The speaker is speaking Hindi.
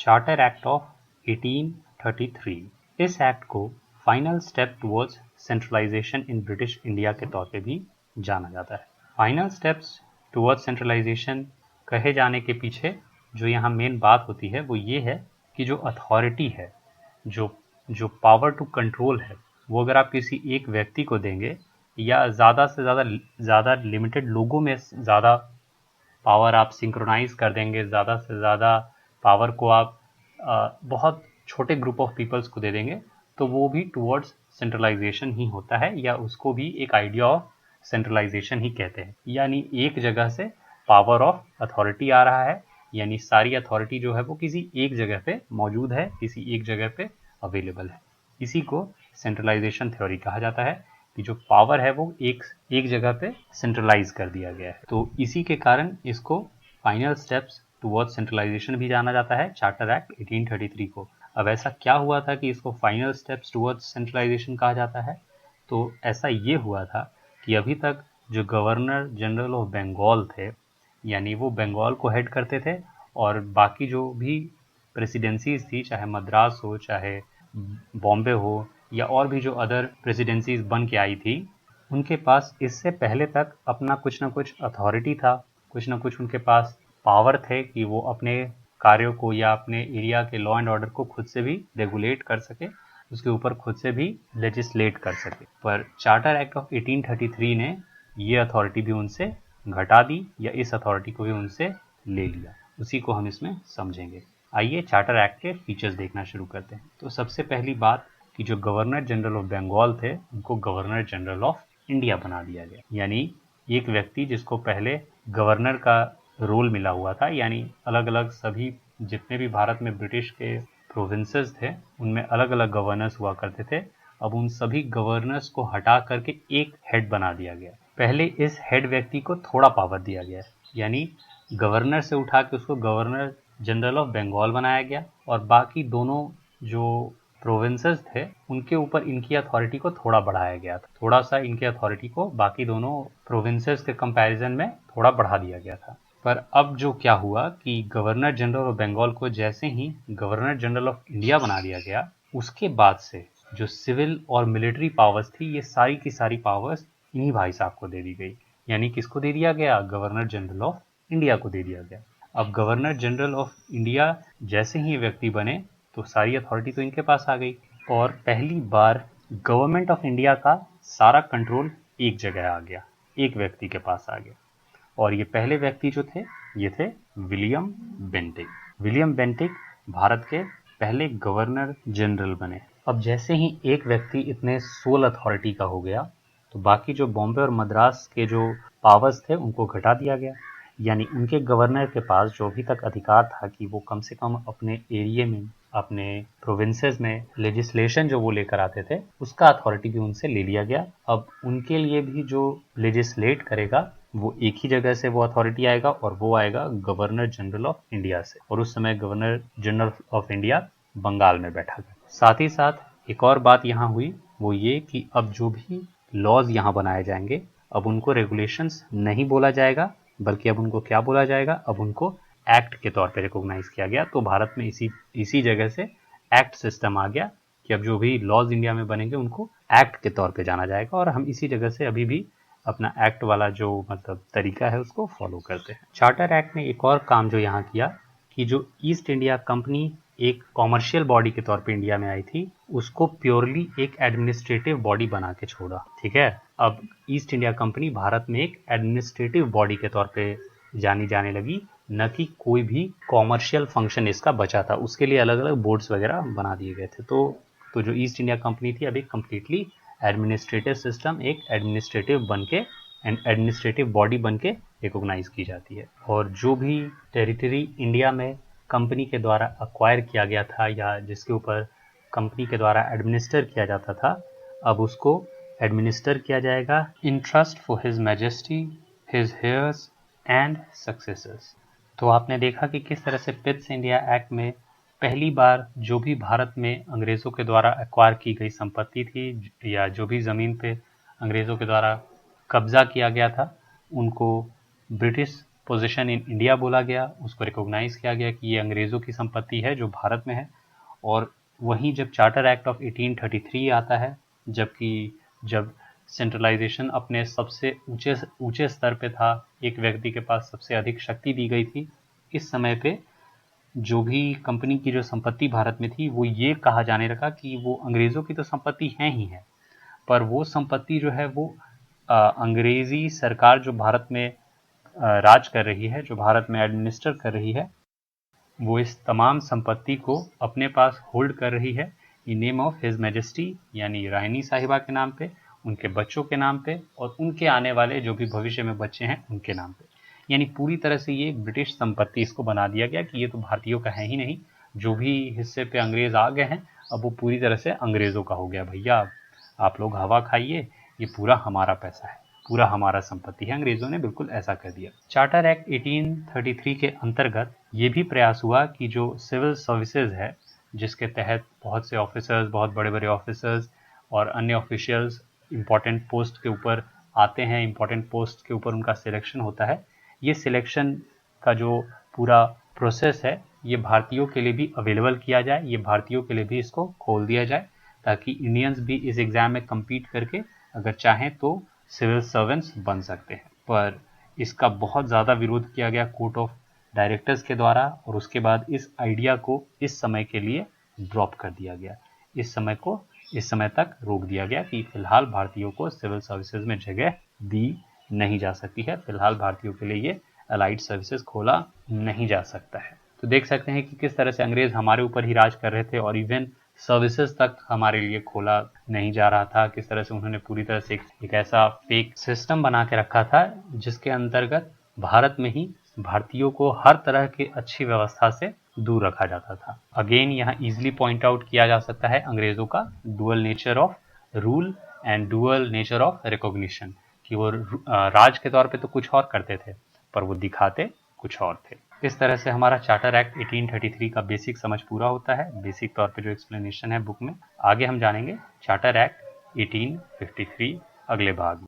Charter act of 1833। इस एक्ट को final step towards centralization in British India के तौर पे भी जाना जाता है। फाइनल स्टेप्स टुवर्ड्स सेंट्रलाइजेशन कहे जाने के पीछे जो यहाँ मेन बात होती है वो ये है कि जो अथॉरिटी है, जो पावर टू कंट्रोल है, वो अगर आप किसी एक व्यक्ति को देंगे या ज़्यादा से ज़्यादा लिमिटेड लोगों में ज़्यादा पावर आप सिंक्रोनाइज कर देंगे, ज़्यादा से ज़्यादा पावर को आप बहुत छोटे ग्रुप ऑफ पीपल्स को दे देंगे, तो वो भी टुवर्ड्स सेंट्रलाइजेशन ही होता है, या उसको भी एक आइडिया ऑफ सेंट्रलाइजेशन ही कहते हैं। यानी एक जगह से पावर ऑफ अथॉरिटी आ रहा है, यानी सारी अथॉरिटी जो है वो किसी एक जगह पे मौजूद है, किसी एक जगह पे अवेलेबल है। इसी को सेंट्रलाइजेशन थ्योरी कहा जाता है कि जो पावर है वो एक जगह पे सेंट्रलाइज कर दिया गया है। तो इसी के कारण इसको फाइनल स्टेप्स टुवर्ड्स सेंट्रलाइजेशन भी जाना जाता है, चार्टर एक्ट 1833 को। अब ऐसा क्या हुआ था कि इसको फाइनल स्टेप्स टुवर्ड्स सेंट्रलाइजेशन कहा जाता है? तो ऐसा ये हुआ था कि अभी तक जो गवर्नर जनरल ऑफ बंगाल थे, यानी वो बंगाल को हेड करते थे, और बाकी जो भी प्रेसिडेंसीज थी, चाहे मद्रास हो, चाहे बॉम्बे हो, या और भी जो अदर प्रेसिडेंसीज बन के आई थी, उनके पास इससे पहले तक अपना कुछ ना कुछ अथॉरिटी था, कुछ ना कुछ उनके पास पावर थे कि वो अपने कार्यों को या अपने एरिया के लॉ एंड ऑर्डर को खुद से भी रेगुलेट कर सके, उसके ऊपर खुद से भी लेजिस्लेट कर सके। पर चार्टर एक्ट ऑफ 1833 ने ये अथॉरिटी भी उनसे घटा दी, या इस अथॉरिटी को भी उनसे ले लिया। उसी को हम इसमें समझेंगे। आइए चार्टर एक्ट के फीचर्स देखना शुरू करते हैं। तो सबसे पहली बात कि जो गवर्नर जनरल ऑफ बंगाल थे, उनको गवर्नर जनरल ऑफ इंडिया बना दिया गया। यानी एक व्यक्ति जिसको पहले गवर्नर का रोल मिला हुआ था, यानी अलग अलग सभी जितने भी भारत में ब्रिटिश के प्रोविंसेस थे उनमें अलग अलग गवर्नर्स हुआ करते थे, अब उन सभी गवर्नर्स को हटा करके एक हेड बना दिया गया। पहले इस हेड व्यक्ति को थोड़ा पावर दिया गया, यानी गवर्नर से उठा के उसको गवर्नर जनरल ऑफ बंगाल बनाया गया, और बाकी दोनों जो प्रोविंसेस थे उनके ऊपर इनकी अथॉरिटी को थोड़ा बढ़ाया गया था। थोड़ा सा इनकी अथॉरिटी को बाकी दोनों प्रोविंसेस के कंपैरिजन में थोड़ा बढ़ा दिया गया था। पर अब जो क्या हुआ कि गवर्नर जनरल ऑफ बंगाल को जैसे ही गवर्नर जनरल ऑफ इंडिया बना दिया गया, उसके बाद से जो सिविल और मिलिट्री पावर्स थी, ये सारी की सारी पावर्स इन्हीं भाई साहब को दे दी गई। यानी किसको दे दिया गया? गवर्नर जनरल ऑफ इंडिया को दे दिया गया। अब गवर्नर जनरल ऑफ इंडिया जैसे ही व्यक्ति बने तो सारी अथॉरिटी तो इनके पास आ गई, और पहली बार गवर्नमेंट ऑफ इंडिया का सारा कंट्रोल एक जगह आ गया, एक व्यक्ति के पास आ गया। और ये पहले व्यक्ति जो थे ये थे William Bentinck. William Bentinck Bharat के पहले गवर्नर जनरल बने। अब जैसे ही एक व्यक्ति इतने सोल अथॉरिटी का हो गया, तो बाकी जो बॉम्बे और मद्रास के जो पावर्स थे उनको घटा दिया गया। यानी उनके गवर्नर के पास जो अभी तक अधिकार था कि वो कम से कम अपने एरिया में, अपने प्रोविंसेस में लेजिस्लेशन जो वो लेकर आते थे, उसका अथॉरिटी भी उनसे ले लिया गया। अब उनके लिए भी जो लेजिस्लेट करेगा वो एक ही जगह से वो अथॉरिटी आएगा, और वो आएगा गवर्नर जनरल ऑफ इंडिया से। और उस समय governor general of India Bengal में बैठा था। साथ ही साथ एक और बात यहाँ हुई, वो ये कि अब जो भी लॉज यहाँ बनाए जाएंगे, अब उनको रेगुलेशंस नहीं बोला जाएगा, बल्कि अब उनको क्या बोला जाएगा? अब उनको एक्ट के तौर पे रिकॉग्नाइज किया गया। तो भारत में इसी जगह से एक्ट सिस्टम आ गया कि अब जो भी लॉज इंडिया में बनेंगे उनको एक्ट के तौर पे जाना जाएगा, और हम इसी जगह से अभी भी अपना एक्ट वाला जो तरीका है उसको फॉलो करते हैं। चार्टर एक्ट ने एक और काम जो यहाँ किया कि जो ईस्ट इंडिया कंपनी एक कॉमर्शियल बॉडी के तौर पे इंडिया में आई थी, उसको प्योरली एक एडमिनिस्ट्रेटिव बॉडी बना के छोड़ा। ठीक है, अब ईस्ट इंडिया कंपनी भारत में एक एडमिनिस्ट्रेटिव बॉडी के तौर पे जानी जाने लगी, न कि कोई भी कॉमर्शियल फंक्शन इसका बचा था। उसके लिए अलग अलग बोर्ड्स वगैरह बना दिए गए थे। तो जो ईस्ट इंडिया कंपनी थी अभी कम्प्लीटली एडमिनिस्ट्रेटिव सिस्टम, एक एडमिनिस्ट्रेटिव बॉडी बन के रिकॉग्नाइज की जाती है। और जो भी टेरिटरी इंडिया में कंपनी के द्वारा अक्वायर किया गया था, या जिसके ऊपर कंपनी के द्वारा एडमिनिस्टर किया जाता था, अब उसको एडमिनिस्टर किया जाएगा in trust for his majesty, his hairs and successors. तो आपने देखा कि किस तरह से पिट्स इंडिया एक्ट में पहली बार जो भी भारत में अंग्रेज़ों के द्वारा एक्वायर की गई संपत्ति थी, या जो भी ज़मीन पे अंग्रेज़ों के द्वारा कब्जा किया गया था, उनको ब्रिटिश पोजीशन इन इंडिया बोला गया, उसको रिकॉग्नाइज किया गया कि ये अंग्रेज़ों की संपत्ति है जो भारत में है। और वहीं जब चार्टर एक्ट ऑफ 1833 आता है, जब सेंट्रलाइजेशन अपने सबसे ऊंचे स्तर पे था, एक व्यक्ति के पास सबसे अधिक शक्ति दी गई थी, इस समय पे जो भी कंपनी की जो संपत्ति भारत में थी वो ये कहा जाने लगा कि वो अंग्रेज़ों की तो संपत्ति है ही है, पर वो संपत्ति जो है वो अंग्रेज़ी सरकार जो भारत में राज कर रही है, जो भारत में एडमिनिस्टर कर रही है, वो इस तमाम संपत्ति को अपने पास होल्ड कर रही है in name of his majesty, यानी रानी साहिबा के नाम पे, उनके बच्चों के नाम पे और उनके आने वाले जो भी भविष्य में बच्चे हैं उनके नाम पे। यानी पूरी तरह से ये ब्रिटिश संपत्ति इसको बना दिया गया कि ये तो भारतीयों का है ही नहीं, जो भी हिस्से पे अंग्रेज आ गए हैं अब वो पूरी तरह से अंग्रेज़ों का हो गया। भैया आप लोग हवा खाइए, ये पूरा हमारा पैसा है, पूरा हमारा संपत्ति है। अंग्रेजों ने बिल्कुल ऐसा कर दिया। चार्टर एक्ट 1833 के अंतर्गत ये भी प्रयास हुआ कि जो सिविल सर्विसेज है, जिसके तहत बहुत से ऑफिसर्स, बहुत बड़े बड़े ऑफिसर्स और अन्य ऑफिशियल्स इंपॉर्टेंट पोस्ट के ऊपर आते हैं, इंपॉर्टेंट पोस्ट के ऊपर उनका सिलेक्शन होता है, ये सिलेक्शन का जो पूरा प्रोसेस है ये भारतीयों के लिए भी अवेलेबल किया जाए, ये भारतीयों के लिए भी इसको खोल दिया जाए, ताकि इंडियंस भी इस एग्ज़ाम में कम्पीट करके अगर चाहें तो सिविल सर्वेंट्स बन सकते हैं। पर इसका बहुत ज़्यादा विरोध किया गया कोर्ट ऑफ डायरेक्टर्स के द्वारा, और उसके बाद इस आइडिया को इस समय के लिए ड्रॉप कर दिया गया। इस समय तक रोक दिया गया कि फिलहाल भारतीयों को सिविल सर्विसेज में जगह दी नहीं जा सकती है, फिलहाल भारतीयों के लिए ये अलाइड सर्विसेज खोला नहीं जा सकता है। तो देख सकते हैं कि किस तरह से अंग्रेज हमारे ऊपर ही राज कर रहे थे और इवन सर्विसेज तक हमारे लिए खोला नहीं जा रहा था। किस तरह से उन्होंने पूरी तरह से एक ऐसा फेक सिस्टम बना के रखा था जिसके अंतर्गत भारत में ही भारतीयों को हर तरह की अच्छी व्यवस्था से दूर रखा जाता था। अगेन यहाँ इजिली पॉइंट आउट किया जा सकता है अंग्रेजों का dual nature of rule and dual nature of recognition, कि वो राज के तौर पे तो कुछ और करते थे पर वो दिखाते कुछ और थे। इस तरह से हमारा चार्टर एक्ट 1833 का बेसिक समझ पूरा होता है, बेसिक तौर पे जो एक्सप्लेनेशन है बुक में। आगे हम जानेंगे चार्टर एक्ट 1853 अगले भाग में।